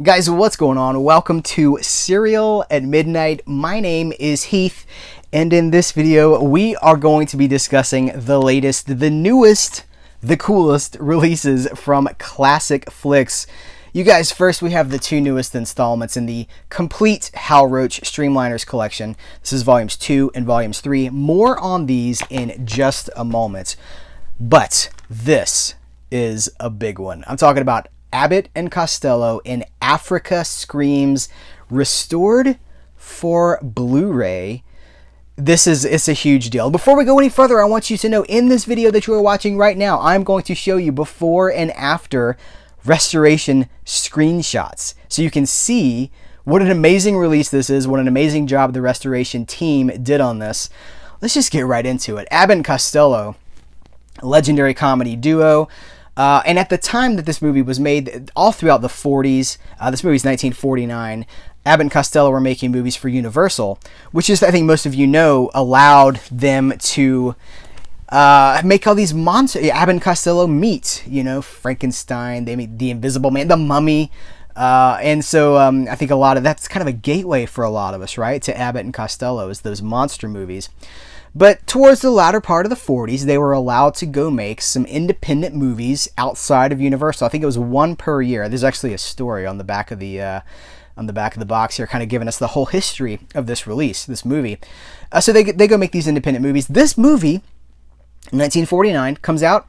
Guys, what's going on? Welcome to Serial at Midnight. My name is Heath, and in this video, we are going to be discussing the latest, the newest, the coolest releases from ClassicFlix. You guys, first we have the two newest installments in the complete Roach Streamliners collection. This is Volumes 2 and Volumes 3. More on these in just a moment. But this is a big one. I'm talking about Abbott and Costello in Africa Screams restored for Blu-ray. It's a huge deal. Before we go any further, I want you to know in this video that you are watching right now, I'm going to show you before and after restoration screenshots so you can see what an amazing release this is, what an amazing job the restoration team did on this. Let's just get right into it. Abbott and Costello, a legendary comedy duo. And at the time that this movie was made, all throughout the 40s, this movie is 1949, Abbott and Costello were making movies for Universal, which is, I think most of you know, allowed them to make all these monsters. Abbott and Costello meet, Frankenstein, they meet the Invisible Man, the Mummy. And so I think a lot of that's kind of a gateway for a lot of us, right, to Abbott and Costello, is those monster movies. But towards the latter part of the 40s, they were allowed to go make some independent movies outside of Universal. I think it was one per year. There's actually a story on the back of the box here, kind of giving us the whole history of this release, this movie. So they go make these independent movies. This movie, 1949, comes out.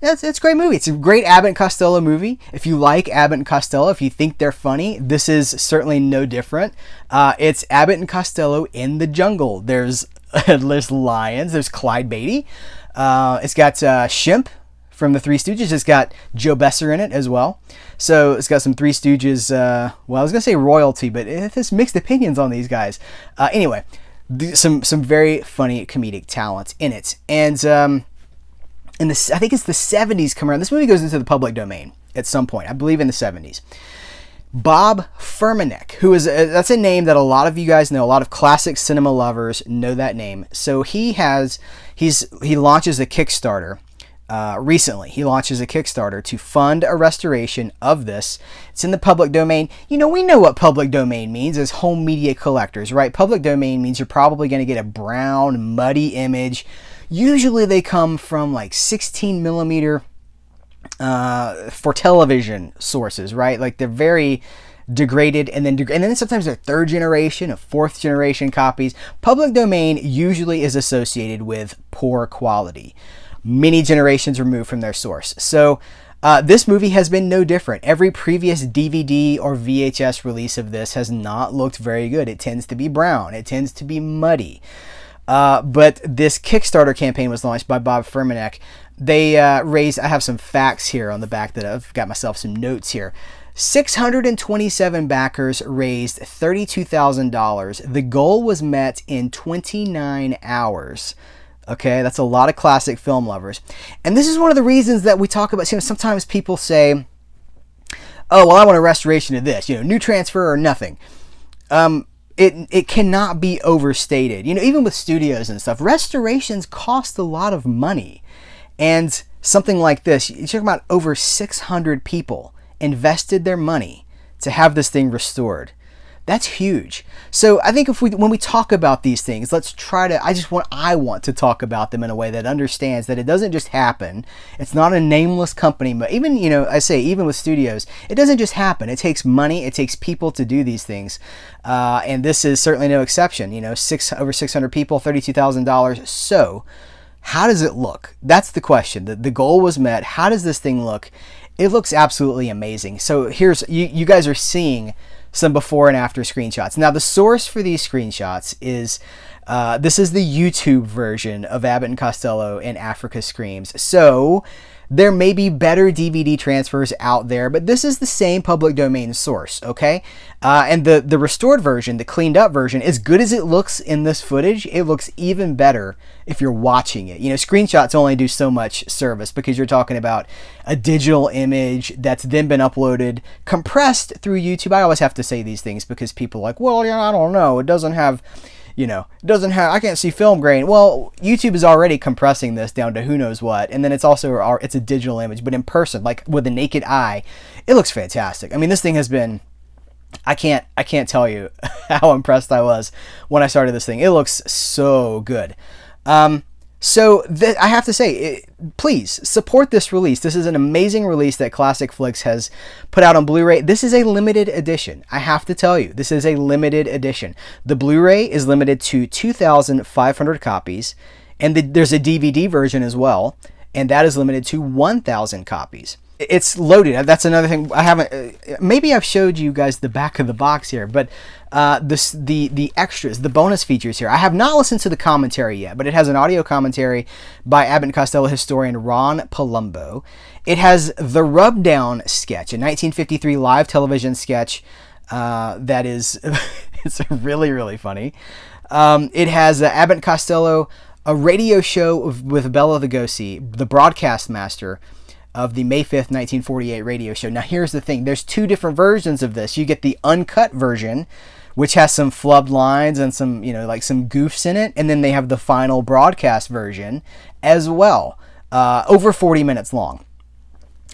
It's a great movie. It's a great Abbott and Costello movie. If you like Abbott and Costello, if you think they're funny, this is certainly no different. It's Abbott and Costello in the jungle. There's lions. There's Clyde Beatty. It's got Shemp from the Three Stooges. It's got Joe Besser in it as well. So it's got some Three Stooges, I was going to say royalty, but there's mixed opinions on these guys. Anyway, some very funny comedic talent in it. And I think it's the 70s come around. This movie goes into the public domain at some point, I believe in the 70s. Bob Furmanek, who is that's a name that a lot of you guys know, a lot of classic cinema lovers know that name. So he launches a Kickstarter recently. He launches a Kickstarter to fund a restoration of this. It's in the public domain. We know what public domain means as home media collectors, right? Public domain means you're probably going to get a brown, muddy image. Usually they come from like 16 millimeter for television sources, right? Like they're very degraded, and then sometimes they're third generation or fourth generation copies. Public domain usually is associated with poor quality, many generations removed from their source. So this movie has been no different. Every previous DVD or VHS release of this has not looked very good. It tends to be brown. It tends to be muddy. But this Kickstarter campaign was launched by Bob Furmanek. They raised, I have some facts here on the back that I've got myself some notes here. 627 backers raised $32,000. The goal was met in 29 hours. Okay, that's a lot of classic film lovers. And this is one of the reasons that we talk about, sometimes people say, oh, well, I want a restoration of this, new transfer or nothing. It cannot be overstated. Even with studios and stuff, restorations cost a lot of money. And something like this, you're talking about over 600 people invested their money to have this thing restored. That's huge. So I think when we talk about these things, let's try to, I want to talk about them in a way that understands that it doesn't just happen. It's not a nameless company, but even, even with studios, it doesn't just happen. It takes money, it takes people to do these things. And this is certainly no exception. Over 600 people, $32,000. So how does it look? That's the question. The goal was met. How does this thing look? It looks absolutely amazing. So here's, you guys are seeing some before and after screenshots. Now the source for these screenshots is, this is the YouTube version of Abbott and Costello in Africa Screams. So there may be better DVD transfers out there, but this is the same public domain source, okay? And the restored version, the cleaned up version, as good as it looks in this footage, it looks even better if you're watching it. Screenshots only do so much service because you're talking about a digital image that's then been uploaded, compressed through YouTube. I always have to say these things because people are like, well, I don't know. It doesn't have I can't see film grain. Well, YouTube is already compressing this down to who knows what, and then it's a digital image, but in person, like with the naked eye, it looks fantastic. I mean, this thing has been I can't tell you how impressed I was when I started this thing. It looks so good. So I have to say, please support this release. This is an amazing release that ClassicFlix has put out on Blu-ray. This is a limited edition. I have to tell you, this is a limited edition. The Blu-ray is limited to 2,500 copies, and there's a DVD version as well, and that is limited to 1,000 copies. It's loaded. That's another thing I haven't. Maybe I've showed you guys the back of the box here, but the extras, the bonus features here. I have not listened to the commentary yet, but it has an audio commentary by Abbott and Costello historian Ron Palumbo. It has the Rubdown sketch, a 1953 live television sketch that is it's really, really funny. It has Abbott and Costello, a radio show with Bela Lugosi, the broadcast master of the May 5th, 1948 radio show. Now here's the thing, there's two different versions of this. You get the uncut version, which has some flubbed lines and some, like some goofs in it, and then they have the final broadcast version as well, over 40 minutes long.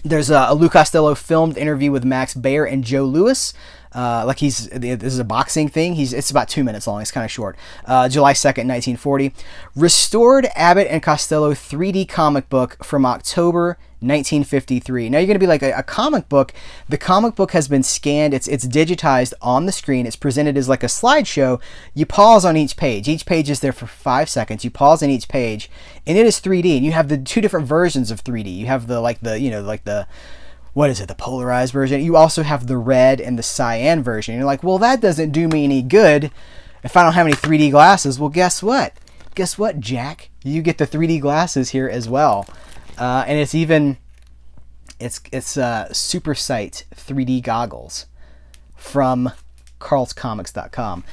There's a Lou Costello filmed interview with Max Baer and Joe Louis. This is a boxing thing. It's about 2 minutes long. It's kind of short. July 2nd, 1940. Restored Abbott and Costello 3D comic book from October 1953. Now you're going to be like, a comic book. The comic book has been scanned. It's digitized on the screen. It's presented as like a slideshow. You pause on each page. Each page is there for 5 seconds. You pause on each page, and it is 3D. And you have the two different versions of 3D. You have the what is it, the polarized version. You also have the red and the cyan version. You're like, well, that doesn't do me any good if I don't have any 3D glasses. Well, guess what? Guess what, Jack? You get the 3D glasses here as well. And it's Super Sight 3D goggles from carlscomics.com.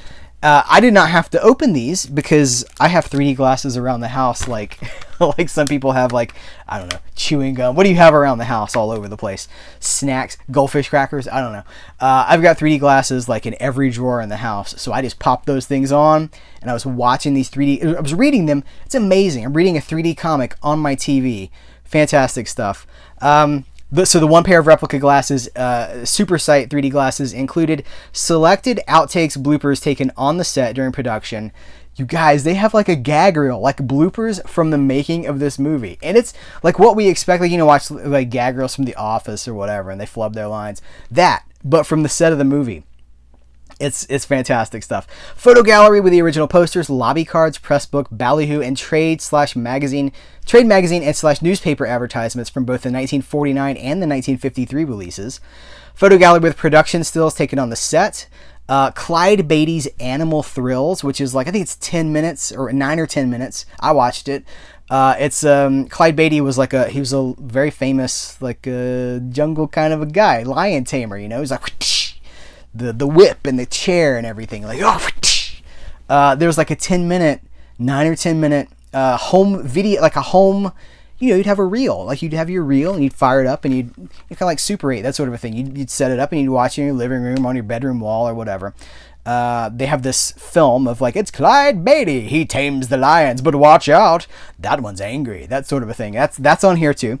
I did not have to open these because I have 3D glasses around the house, like like some people have, like, I don't know, chewing gum. What do you have around the house all over the place? Snacks, goldfish crackers, I don't know. I've got 3D glasses like in every drawer in the house, so I just popped those things on, and I was watching these 3D, I was reading them. It's amazing. I'm reading a 3D comic on my TV. Fantastic stuff. So the one pair of replica glasses, Super Sight 3D glasses, included selected outtakes, bloopers taken on the set during production. You guys, they have like a gag reel, like bloopers from the making of this movie. And it's like what we expect, like, watch like gag reels from The Office or whatever, and they flub their lines. That, but from the set of the movie. It's fantastic stuff. Photo gallery with the original posters, lobby cards, press book, ballyhoo, and trade magazine and newspaper advertisements from both the 1949 and the 1953 releases. Photo gallery with production stills taken on the set. Clyde Beatty's Animal Thrills, which is like, I think it's 10 minutes or 9 or 10 minutes. I watched it. Clyde Beatty was he was a very famous, like, jungle kind of a guy, lion tamer, he's like, the whip and the chair and everything, like, there was like a 9 or 10 minute home video, like a home, you'd have a reel, like you'd have your reel and you'd fire it up and you'd kind of like Super 8, that sort of a thing. You'd set it up and you'd watch it in your living room, on your bedroom wall or whatever. They have this film of like, it's Clyde Beatty, he tames the lions, but watch out, that one's angry, that sort of a thing. That's on here too.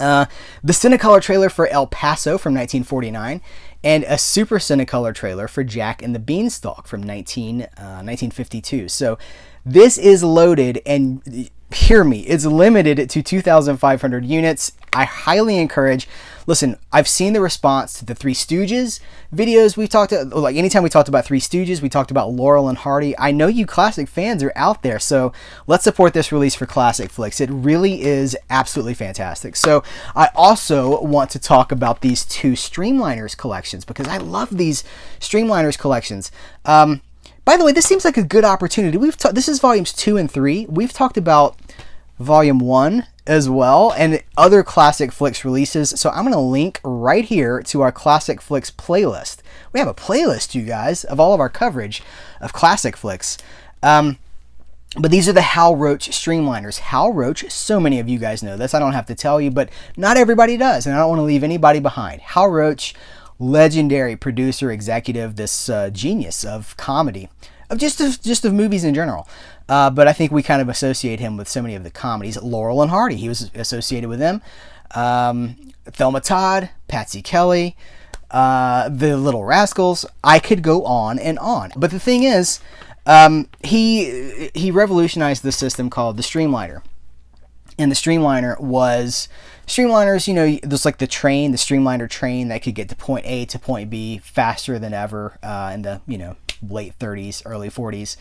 The Cinecolor trailer for El Paso from 1949, and a Super Cinecolor trailer for Jack and the Beanstalk from 1952. So this is loaded, and hear me, it's limited to 2,500 units. I highly encourage, listen, I've seen the response to the Three Stooges videos. We've talked, like, anytime we talked about Three Stooges, we talked about Laurel and Hardy. I know you classic fans are out there, so let's support this release for ClassicFlix. It really is absolutely fantastic. So I also want to talk about these two Streamliners collections, because I love these Streamliners collections. By the way, this seems like a good opportunity. This is volumes 2 and 3. We've talked about volume 1 as well, and other ClassicFlix releases. So I'm going to link right here to our ClassicFlix playlist. We have a playlist, you guys, of all of our coverage of ClassicFlix. But these are the Hal Roach Streamliners. Hal Roach, so many of you guys know this. I don't have to tell you, but not everybody does, and I don't want to leave anybody behind. Hal Roach, legendary producer, executive, this genius of comedy, of just of movies in general. But I think we kind of associate him with so many of the comedies. Laurel and Hardy, he was associated with them. Thelma Todd, Patsy Kelly, The Little Rascals. I could go on and on. But the thing is, he revolutionized the system called the Streamliner. And the Streamliner was, Streamliners, you know, there's like the train, the Streamliner train that could get to point A to point B faster than ever in the, you know, late 30s, early 40s.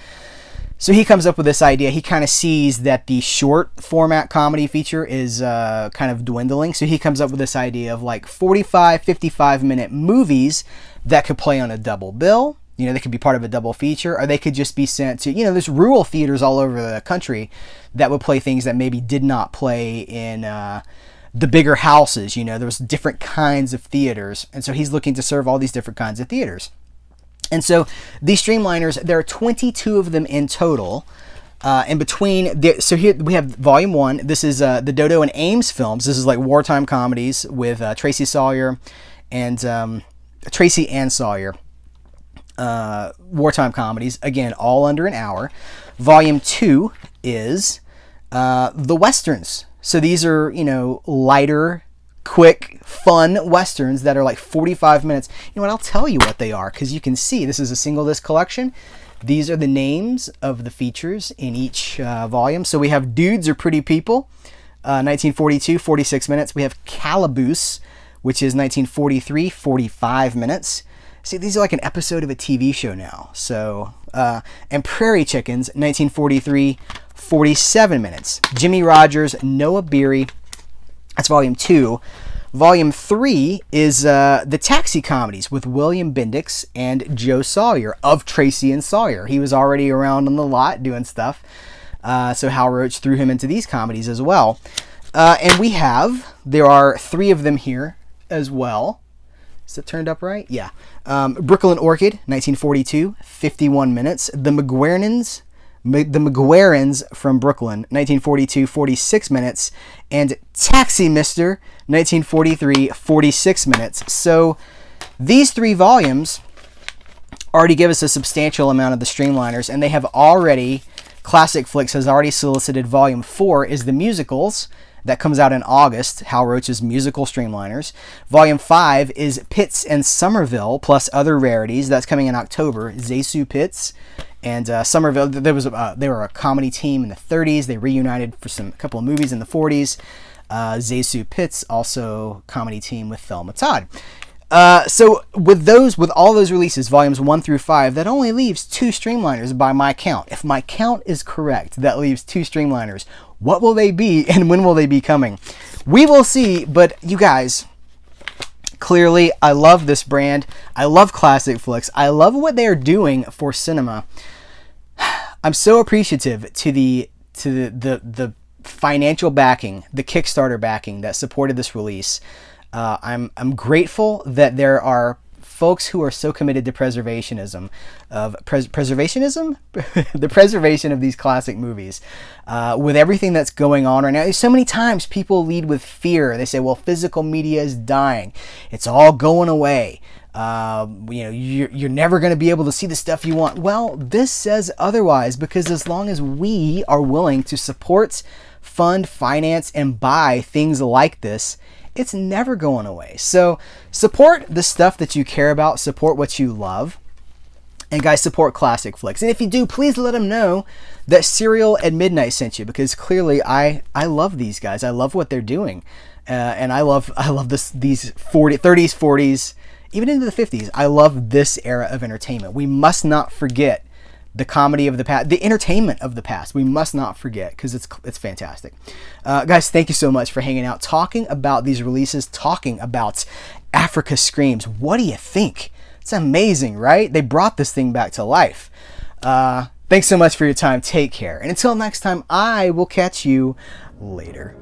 So he comes up with this idea. He kind of sees that the short format comedy feature is kind of dwindling. So he comes up with this idea of like 45, 55-minute movies that could play on a double bill. You know, they could be part of a double feature, or they could just be sent to, you know, there's rural theaters all over the country that would play things that maybe did not play in the bigger houses. You know, there was different kinds of theaters. And so he's looking to serve all these different kinds of theaters. And so these Streamliners, there are 22 of them in total. In between, so here we have Volume 1. This is the Dodo and Ames films. This is like wartime comedies with Tracy Sawyer and Tracy and Sawyer. Wartime comedies, again, all under an hour. Volume 2 is the Westerns. So these are, you know, lighter, quick, fun Westerns that are like 45 minutes. You know what, I'll tell you what they are, because you can see this is a single disc collection. These are the names of the features in each volume. So we have Dudes Are Pretty People, 1942, 46 minutes. We have Calaboose, which is 1943, 45 minutes. See, these are like an episode of a TV show now. So, and Prairie Chickens, 1943, 47 minutes. Jimmy Rogers, Noah Beery, that's Volume 2. Volume 3 is the Taxi Comedies with William Bendix and Joe Sawyer of Tracy and Sawyer. He was already around on the lot doing stuff. So Hal Roach threw him into these comedies as well. And we have, there are 3 of them here as well. Is it turned up right? Yeah. Brooklyn Orchid, 1942, 51 minutes. The McGuirans from Brooklyn, 1942, 46 minutes. And Taxi Mister, 1943, 46 minutes. So these 3 volumes already give us a substantial amount of the Streamliners, and they have already, ClassicFlix has already solicited Volume 4 is the musicals. That comes out in August, Hal Roach's musical Streamliners. Volume 5 is Pitts and Somerville, plus other rarities. That's coming in October. Zesu Pitts and Somerville. They were a comedy team in the 30s. They reunited for a couple of movies in the 40s. Zesu Pitts, also comedy team with Thelma Todd. So with all those releases, volumes 1 through 5, that only leaves 2 Streamliners by my count. If my count is correct, that leaves 2 Streamliners. What will they be, and when will they be coming? We will see, but you guys, clearly, I love this brand. I love ClassicFlix. I love what they are doing for cinema. I'm so appreciative to the financial backing, the Kickstarter backing that supported this release. I'm grateful that there are folks who are so committed to preservationism, the preservation of these classic movies. With everything that's going on right now, so many times people lead with fear. They say, well, physical media is dying. It's all going away. You know, you're never going to be able to see the stuff you want. Well, this says otherwise, because as long as we are willing to support, fund, finance, and buy things like this, it's never going away. So support the stuff that you care about, support what you love, and guys, support ClassicFlix. And if you do, please let them know that Serial at Midnight sent you, because clearly I love these guys. I love what they're doing, and I love these 30s, 40s, even into the 50s. I love this era of entertainment. We must not forget the comedy of the past, the entertainment of the past. We must not forget, because it's fantastic. Guys, thank you so much for hanging out, talking about these releases, talking about Africa Screams. What do you think? It's amazing, right? They brought this thing back to life. Thanks so much for your time. Take care. And until next time, I will catch you later.